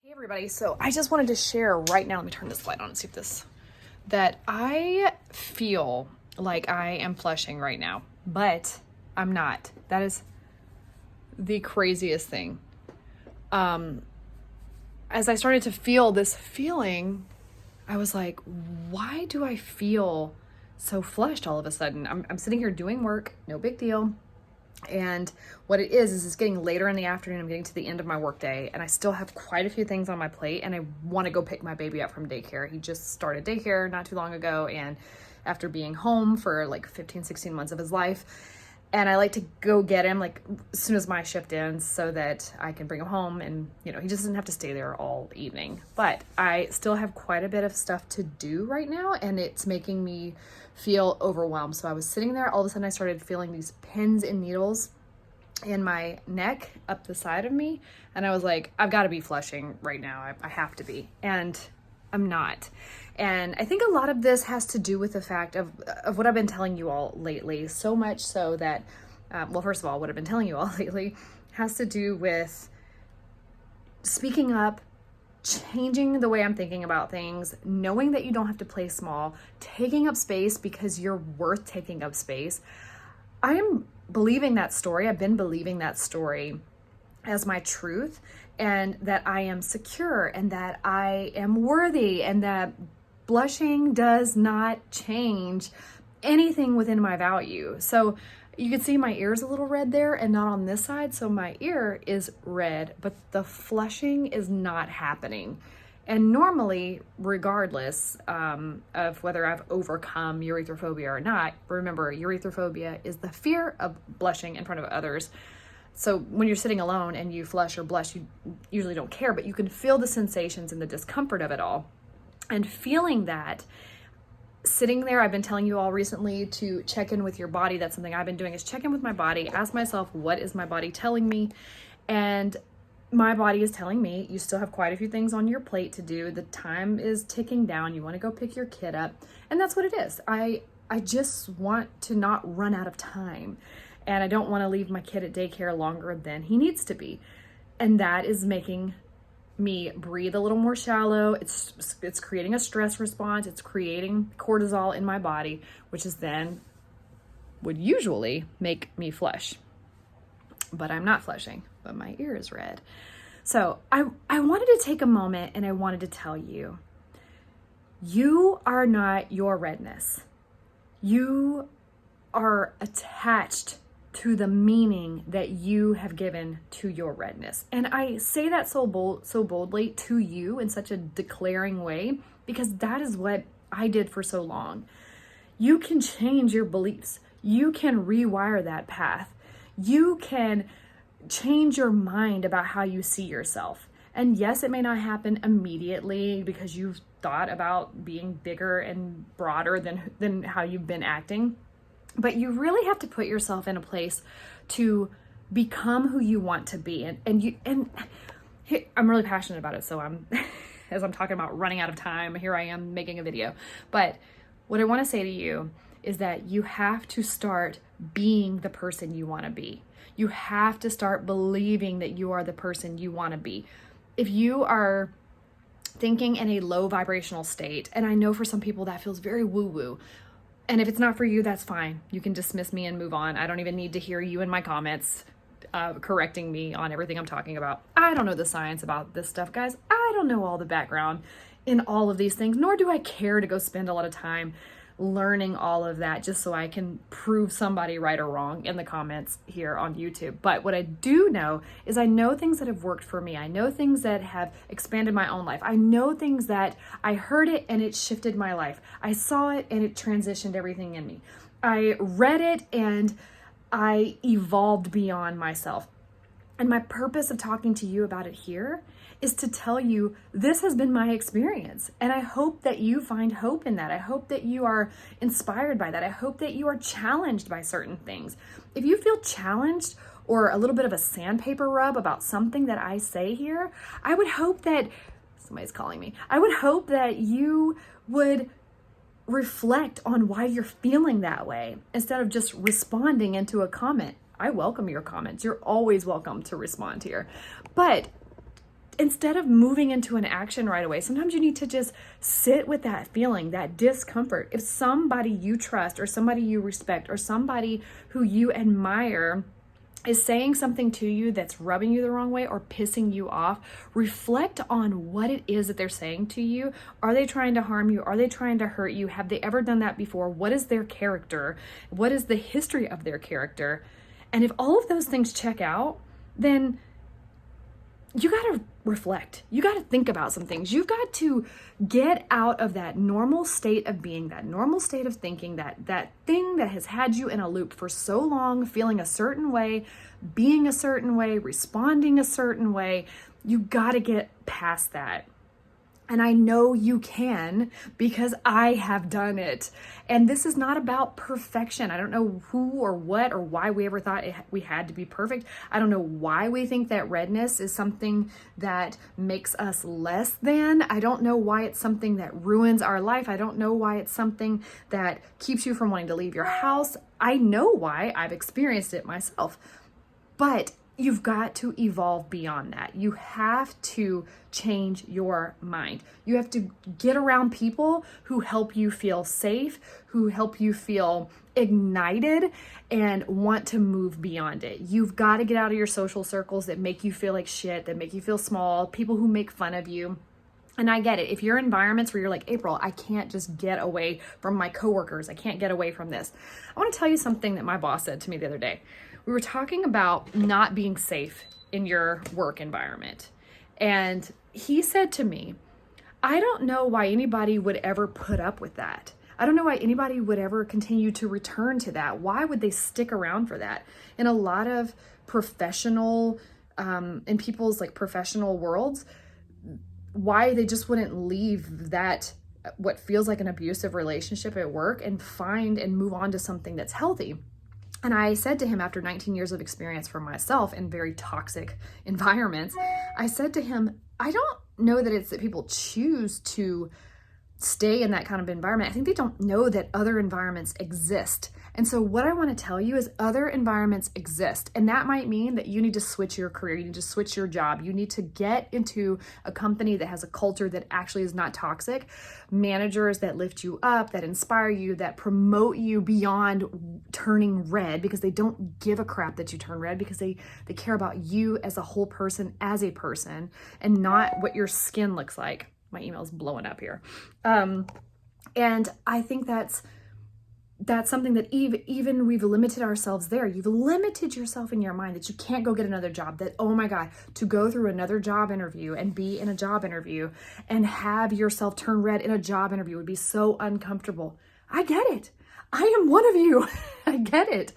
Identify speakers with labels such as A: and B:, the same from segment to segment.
A: Hey everybody, so I just wanted to share right now, let me turn this light on and see if that I feel like I am flushing right now, but I'm not. That is the craziest thing. As I started to feel this feeling, I was like, why do I feel so flushed all of a sudden? I'm sitting here doing work, no big deal. And what it is it's getting later in the afternoon. I'm getting to the end of my workday, and I still have quite a few things on my plate, and I want to go pick my baby up from daycare. He just started daycare not too long ago, and after being home for like 15, 16 months of his life, and I like to go get him like as soon as my shift ends so that I can bring him home, and he just doesn't have to stay there all evening. But I still have quite a bit of stuff to do right now, and it's making me feel overwhelmed. So I was sitting there, all of a sudden I started feeling these pins and needles in my neck up the side of me, and I was like, I've got to be flushing right now. I have to be, and I'm not. And I think a lot of this has to do with the fact of what I've been telling you all lately, so much so that well, first of all, what I've been telling you all lately has to do with speaking up, changing the way I'm thinking about things, knowing that you don't have to play small, taking up space because you're worth taking up space. I am believing that story. I've been believing that story as my truth, and that I am secure, and that I am worthy, and that blushing does not change anything within my value. So you can see my ear's a little red there and not on this side. So my ear is red, but the flushing is not happening. And normally, regardless of whether I've overcome erythrophobia or not, remember, erythrophobia is the fear of blushing in front of others. So when you're sitting alone and you flush or blush, you usually don't care, but you can feel the sensations and the discomfort of it all. And feeling that, sitting there, I've been telling you all recently to check in with your body. That's something I've been doing, is check in with my body, ask myself, what is my body telling me? And my body is telling me, you still have quite a few things on your plate to do. The time is ticking down. You want to go pick your kid up. And that's what it is. I just want to not run out of time. And I don't want to leave my kid at daycare longer than he needs to be. And that is making me breathe a little more shallow. It's creating a stress response. It's creating cortisol in my body, which is then would usually make me flush. But I'm not flushing, but my ear is red. So I wanted to take a moment, and I wanted to tell you, you are not your redness. You are attached to the meaning that you have given to your redness. And I say that so boldly to you in such a declaring way, because that is what I did for so long. You can change your beliefs. You can rewire that path. You can change your mind about how you see yourself. And yes, it may not happen immediately because you've thought about being bigger and broader than how you've been acting. But you really have to put yourself in a place to become who you want to be. And I'm really passionate about it. So as I'm talking about running out of time, here I am making a video. But what I want to say to you is that you have to start being the person you want to be. You have to start believing that you are the person you want to be. If you are thinking in a low vibrational state, and I know for some people that feels very woo-woo, and if it's not for you, that's fine. You can dismiss me and move on. I don't even need to hear you in my comments correcting me on everything I'm talking about. I don't know the science about this stuff, guys. I don't know all the background in all of these things, nor do I care to go spend a lot of time learning all of that just so I can prove somebody right or wrong in the comments here on YouTube. But what I do know is I know things that have worked for me. I know things that have expanded my own life. I know things that I heard it and it shifted my life. I saw it and it transitioned everything in me. I read it and I evolved beyond myself. And my purpose of talking to you about it here is to tell you this has been my experience. And I hope that you find hope in that. I hope that you are inspired by that. I hope that you are challenged by certain things. If you feel challenged or a little bit of a sandpaper rub about something that I say here, I would hope that, somebody's calling me, I would hope that you would reflect on why you're feeling that way instead of just responding into a comment. I welcome your comments. You're always welcome to respond here. But instead of moving into an action right away, sometimes you need to just sit with that feeling, that discomfort. If somebody you trust or somebody you respect or somebody who you admire is saying something to you that's rubbing you the wrong way or pissing you off, reflect on what it is that they're saying to you. Are they trying to harm you? Are they trying to hurt you? Have they ever done that before? What is their character? What is the history of their character? And if all of those things check out, then you got to reflect. You got to think about some things. You've got to get out of that normal state of being, that normal state of thinking, that thing that has had you in a loop for so long, feeling a certain way, being a certain way, responding a certain way. You got to get past that. And I know you can, because I have done it. And this is not about perfection. I don't know who or what or why we ever thought we had to be perfect. I don't know why we think that redness is something that makes us less than. I don't know why it's something that ruins our life. I don't know why it's something that keeps you from wanting to leave your house. I know why. I've experienced it myself. But you've got to evolve beyond that. You have to change your mind. You have to get around people who help you feel safe, who help you feel ignited and want to move beyond it. You've got to get out of your social circles that make you feel like shit, that make you feel small, people who make fun of you. And I get it. If you're in environments where you're like, April, I can't just get away from my coworkers. I can't get away from this. I want to tell you something that my boss said to me the other day. We were talking about not being safe in your work environment. And he said to me, I don't know why anybody would ever put up with that. I don't know why anybody would ever continue to return to that. Why would they stick around for that? In a lot of professional, in people's like professional worlds, why they just wouldn't leave that, what feels like an abusive relationship at work, and find and move on to something that's healthy. And I said to him, after 19 years of experience for myself in very toxic environments, I said to him, I don't know that it's that people choose to stay in that kind of environment. I think they don't know that other environments exist. And so what I want to tell you is other environments exist. And that might mean that you need to switch your career. You need to switch your job. You need to get into a company that has a culture that actually is not toxic, managers that lift you up, that inspire you, that promote you beyond turning red, because they don't give a crap that you turn red, because they care about you as a whole person, and not what your skin looks like. My email's blowing up here. And I think that's something that even we've limited ourselves there. You've limited yourself in your mind that you can't go get another job, that, oh my God, to go through another job interview and be in a job interview and have yourself turn red in a job interview would be so uncomfortable. I get it. I am one of you. I get it.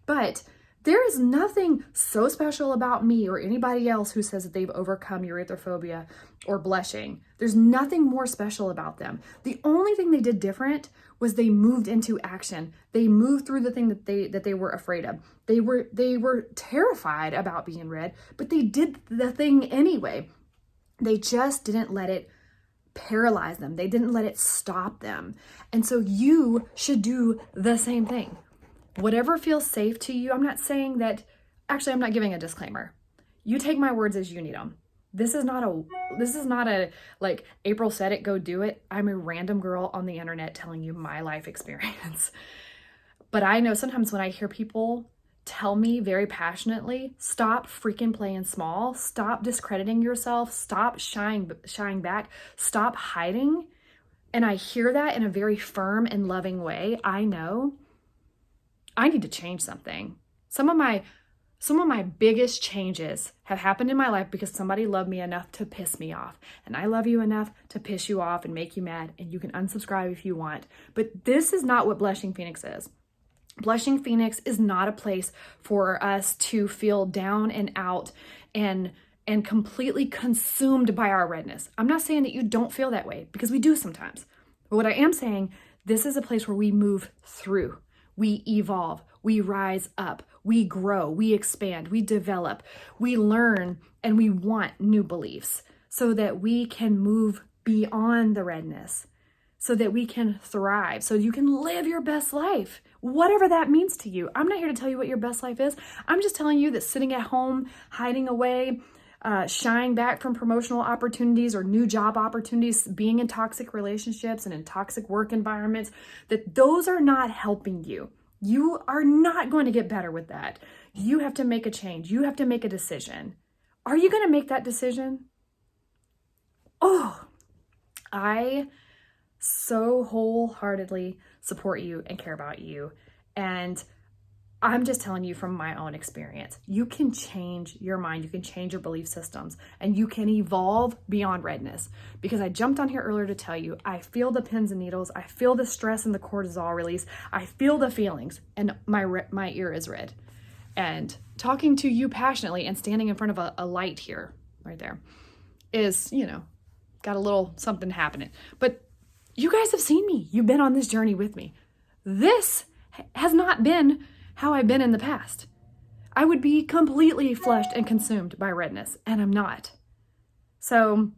A: But there is nothing so special about me or anybody else who says that they've overcome erythrophobia or blushing. There's nothing more special about them. The only thing they did different was they moved into action. They moved through the thing that they were afraid of. They were terrified about being red, but they did the thing anyway. They just didn't let it paralyze them. They didn't let it stop them. And so you should do the same thing. Whatever feels safe to you. I'm not saying that, actually, I'm not giving a disclaimer. You take my words as you need them. This is not a like April said it, go do it. I'm a random girl on the internet telling you my life experience. But I know sometimes when I hear people tell me very passionately, stop freaking playing small, stop discrediting yourself, stop shying back, stop hiding. And I hear that in a very firm and loving way. I know I need to change something. Some of my biggest changes have happened in my life because somebody loved me enough to piss me off. And I love you enough to piss you off and make you mad. And you can unsubscribe if you want. But this is not what Blushing Phoenix is. Blushing Phoenix is not a place for us to feel down and out and completely consumed by our redness. I'm not saying that you don't feel that way, because we do sometimes. But what I am saying, this is a place where we move through. We evolve, we rise up, we grow, we expand, we develop, we learn, and we want new beliefs so that we can move beyond the redness, so that we can thrive, so you can live your best life, whatever that means to you. I'm not here to tell you what your best life is. I'm just telling you that sitting at home, hiding away, shying back from promotional opportunities or new job opportunities, being in toxic relationships and in toxic work environments, that those are not helping you. You are not going to get better with that. You have to make a change. You have to make a decision. Are you going to make that decision? Oh, I so wholeheartedly support you and care about you. And I'm just telling you from my own experience, you can change your mind, you can change your belief systems, and you can evolve beyond redness. Because I jumped on here earlier to tell you, I feel the pins and needles, I feel the stress and the cortisol release, I feel the feelings, and my ear is red. And talking to you passionately and standing in front of a light here, right there, is, got a little something happening. But you guys have seen me. You've been on this journey with me. This has not been how I've been in the past. I would be completely flushed and consumed by redness, and I'm not. So,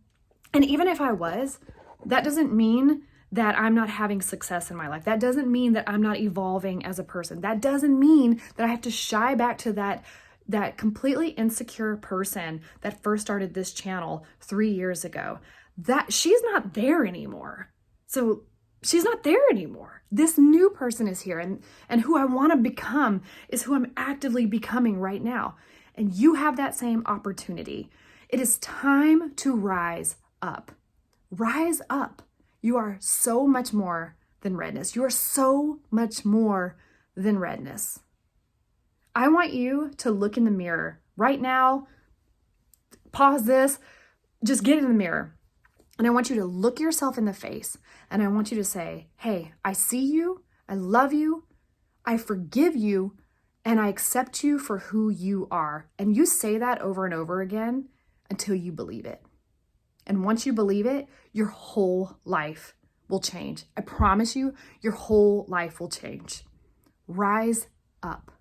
A: and even if I was, that doesn't mean that I'm not having success in my life. That doesn't mean that I'm not evolving as a person. That doesn't mean that I have to shy back to that completely insecure person that first started this channel 3 years ago. That she's not there anymore. So she's not there anymore. This new person is here, and who I want to become is who I'm actively becoming right now. And you have that same opportunity. It is time to rise up. Rise up. You are so much more than redness. You are so much more than redness. I want you to look in the mirror right now. Pause this. Just get in the mirror. And I want you to look yourself in the face, and I want you to say, hey, I see you, I love you, I forgive you, and I accept you for who you are. And you say that over and over again until you believe it. And once you believe it, your whole life will change. I promise you, your whole life will change. Rise up.